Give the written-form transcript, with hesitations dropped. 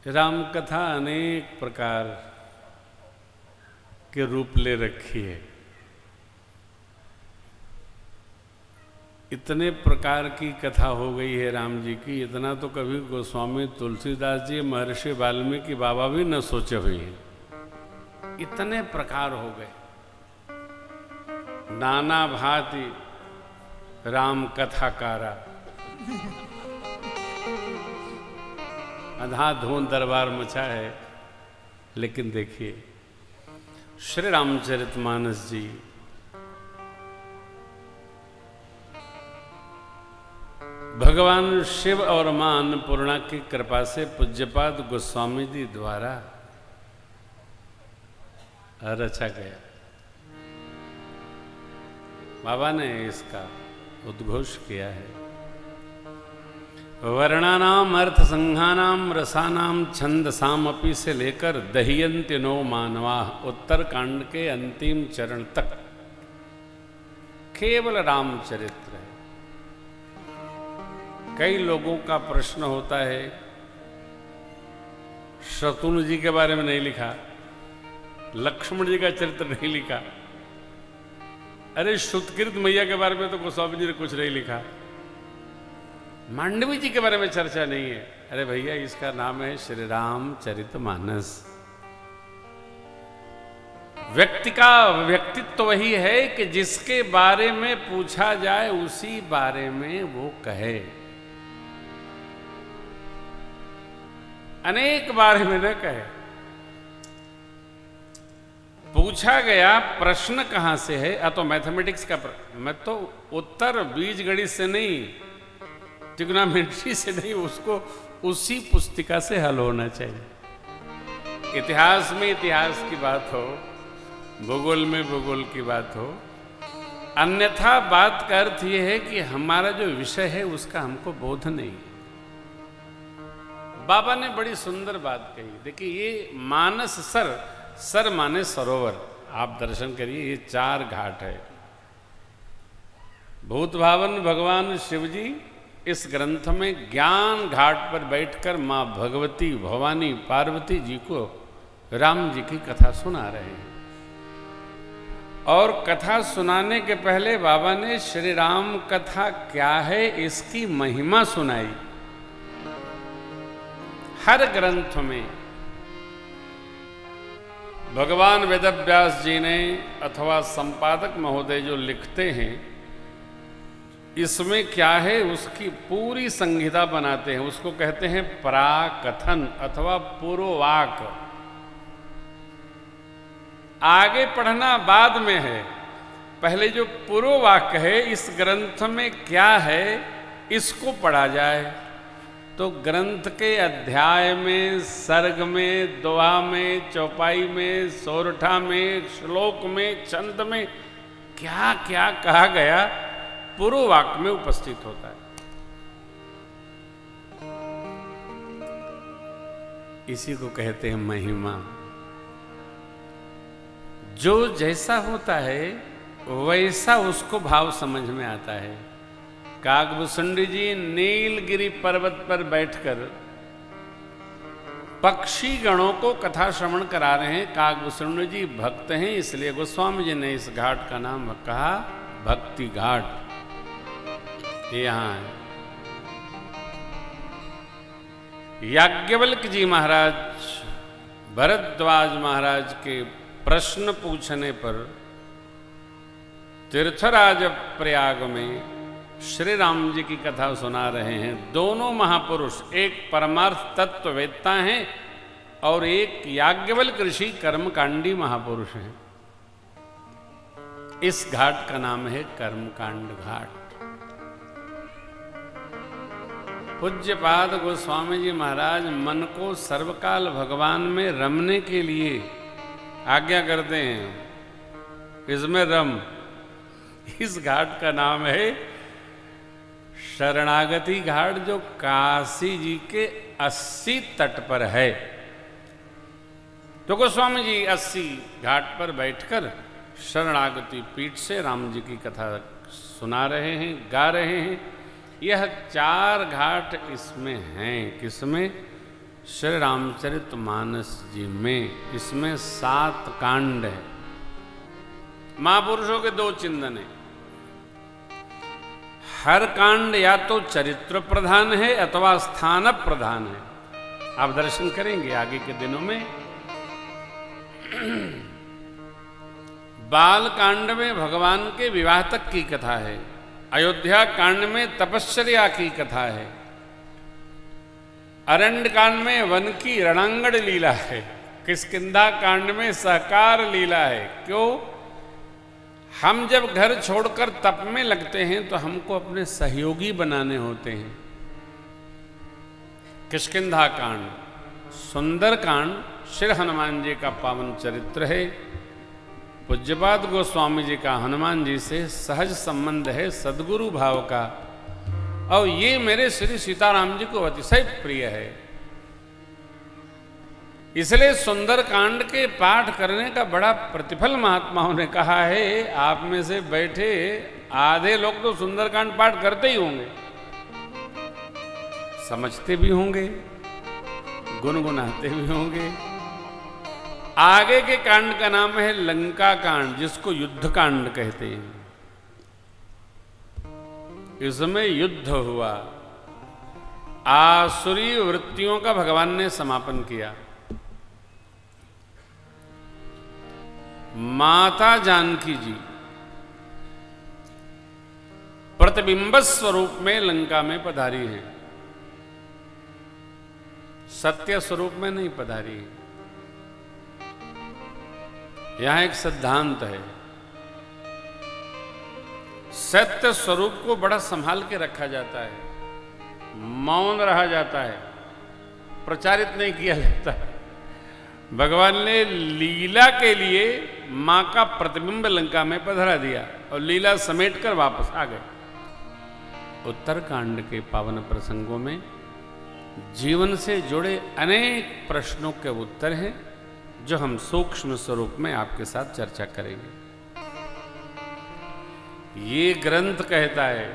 राम कथा अनेक प्रकार के रूप ले रखी है। इतने प्रकार की कथा हो गई है राम जी की, इतना तो कभी गोस्वामी तुलसीदास जी महर्षि वाल्मीकि बाबा भी न सोचे हुए हैं। इतने प्रकार हो गए, नाना भांति राम कथाकारा, अंधाधुंध दरबार मचा है। लेकिन देखिए श्री रामचरितमानस जी भगवान शिव और मां अन्नपूर्णा की कृपा से पूज्यपाद गोस्वामी जी द्वारा रचा गया। बाबा ने इसका उद्घोष किया है। वर्णानाम अर्थ संघानाम रसानाम छंदसाम अपि से लेकर दह्यन्ति नो मानवा उत्तर कांड के अंतिम चरण तक केवल रामचरित्र है। कई लोगों का प्रश्न होता है, शत्रुघ्न जी के बारे में नहीं लिखा, लक्ष्मण जी का चरित्र नहीं लिखा, अरे श्रुतकीर्त मैया के बारे में तो गोस्वामी जी ने कुछ नहीं लिखा, मांडवी जी के बारे में चर्चा नहीं है। अरे भैया, इसका नाम है श्री रामचरितमानस। व्यक्ति का व्यक्तित्व वही है कि जिसके बारे में पूछा जाए उसी बारे में वो कहे। अनेक बारे में न कहे। पूछा गया प्रश्न कहां से है, तो मैथमेटिक्स का मैं तो उत्तर बीज गणित से नहीं, ट्रिग्नोमेट्री से नहीं, उसको उसी पुस्तिका से हल होना चाहिए। इतिहास में इतिहास की बात हो, भूगोल में भूगोल की बात हो, अन्यथा बात का अर्थ यह है कि हमारा जो विषय है उसका हमको बोध नहीं। बाबा ने बड़ी सुंदर बात कही। देखिए, ये मानस सर माने सरोवर, आप दर्शन करिए, ये 4 घाट है। भूत भावन भगवान शिव जी इस ग्रंथ में ज्ञान घाट पर बैठकर मां भगवती भवानी पार्वती जी को राम जी की कथा सुना रहे हैं। और कथा सुनाने के पहले बाबा ने श्री राम कथा क्या है इसकी महिमा सुनाई। हर ग्रंथ में भगवान वेदव्यास जी ने अथवा संपादक महोदय जो लिखते हैं, इसमें क्या है उसकी पूरी संहिता बनाते हैं। उसको कहते हैं प्राकथन अथवा पूर्ववाक। आगे पढ़ना बाद में है, पहले जो पूर्ववाक है इस ग्रंथ में क्या है इसको पढ़ा जाए। तो ग्रंथ के अध्याय में, सर्ग में, दोहा में, चौपाई में, सोरठा में, श्लोक में, छंद में क्या क्या कहा गया पूर्व वाक्य में उपस्थित होता है। इसी को कहते हैं महिमा। जो जैसा होता है वैसा उसको भाव समझ में आता है। काकभूषुंडी जी नीलगिरी पर्वत पर बैठकर पक्षी गणों को कथा श्रवण करा रहे हैं। काकभूषुंडी जी भक्त हैं, इसलिए गोस्वामी जी ने इस घाट का नाम कहा भक्ति घाट। ये यहां है। याज्ञवल्क्य जी महाराज भरद्वाज महाराज के प्रश्न पूछने पर तीर्थराज प्रयाग में श्री राम जी की कथा सुना रहे हैं। दोनों महापुरुष, एक परमार्थ तत्ववेत्ता हैं और एक याज्ञवल्क्य ऋषि कर्मकांडी महापुरुष हैं। इस घाट का नाम है कर्मकांड घाट। पूज्यपाद गोस्वामी जी महाराज मन को सर्वकाल भगवान में रमने के लिए आज्ञा करते हैं। इसमें रम। इस घाट का नाम है शरणागति घाट, जो काशी जी के 80 तट पर है। तो गोस्वामी जी 80 घाट पर बैठकर शरणागति पीठ से राम जी की कथा सुना रहे हैं, गा रहे हैं। यह 4 घाट इसमें हैं। किसमें? श्री रामचरितमानस जी में, इसमें 7 कांड है। महापुरुषों के 2 चिंतन है। हर कांड या तो चरित्र प्रधान है अथवा स्थान प्रधान है। आप दर्शन करेंगे आगे के दिनों में। बाल कांड में भगवान के विवाह तक की कथा है। अयोध्या कांड में तपश्चर्या की कथा है। अरण्य कांड में वन की रणांगण लीला है। किष्किंधा कांड में सहकार लीला है। क्यों? हम जब घर छोड़कर तप में लगते हैं तो हमको अपने सहयोगी बनाने होते हैं। किष्किंधा कांड, सुंदर कांड श्री हनुमान जी का पावन चरित्र है। पूज्यपाद गोस्वामी जी का हनुमान जी से सहज संबंध है, सद्गुरु भाव का, और ये मेरे श्री सीताराम जी को अतिशय प्रिय है। इसलिए सुंदर कांड के पाठ करने का बड़ा प्रतिफल महात्माओं ने कहा है। आप में से बैठे आधे लोग तो सुंदर कांड पाठ करते ही होंगे, समझते भी होंगे, गुनगुनाते भी होंगे। आगे के कांड का नाम है लंका कांड, जिसको युद्ध कांड कहते हैं। इसमें युद्ध हुआ, आसुरी वृत्तियों का भगवान ने समापन किया। माता जानकी जी प्रतिबिंब स्वरूप में लंका में पधारी हैं, सत्य स्वरूप में नहीं पधारी है। यहां एक सिद्धांत है, सत्य स्वरूप को बड़ा संभाल के रखा जाता है, मौन रहा जाता है, प्रचारित नहीं किया जाता है। भगवान ने लीला के लिए मां का प्रतिबिंब लंका में पधरा दिया और लीला समेटकर वापस आ गए। उत्तरकांड के पावन प्रसंगों में जीवन से जुड़े अनेक प्रश्नों के उत्तर हैं, जो हम सूक्ष्म स्वरूप में आपके साथ चर्चा करेंगे। ये ग्रंथ कहता है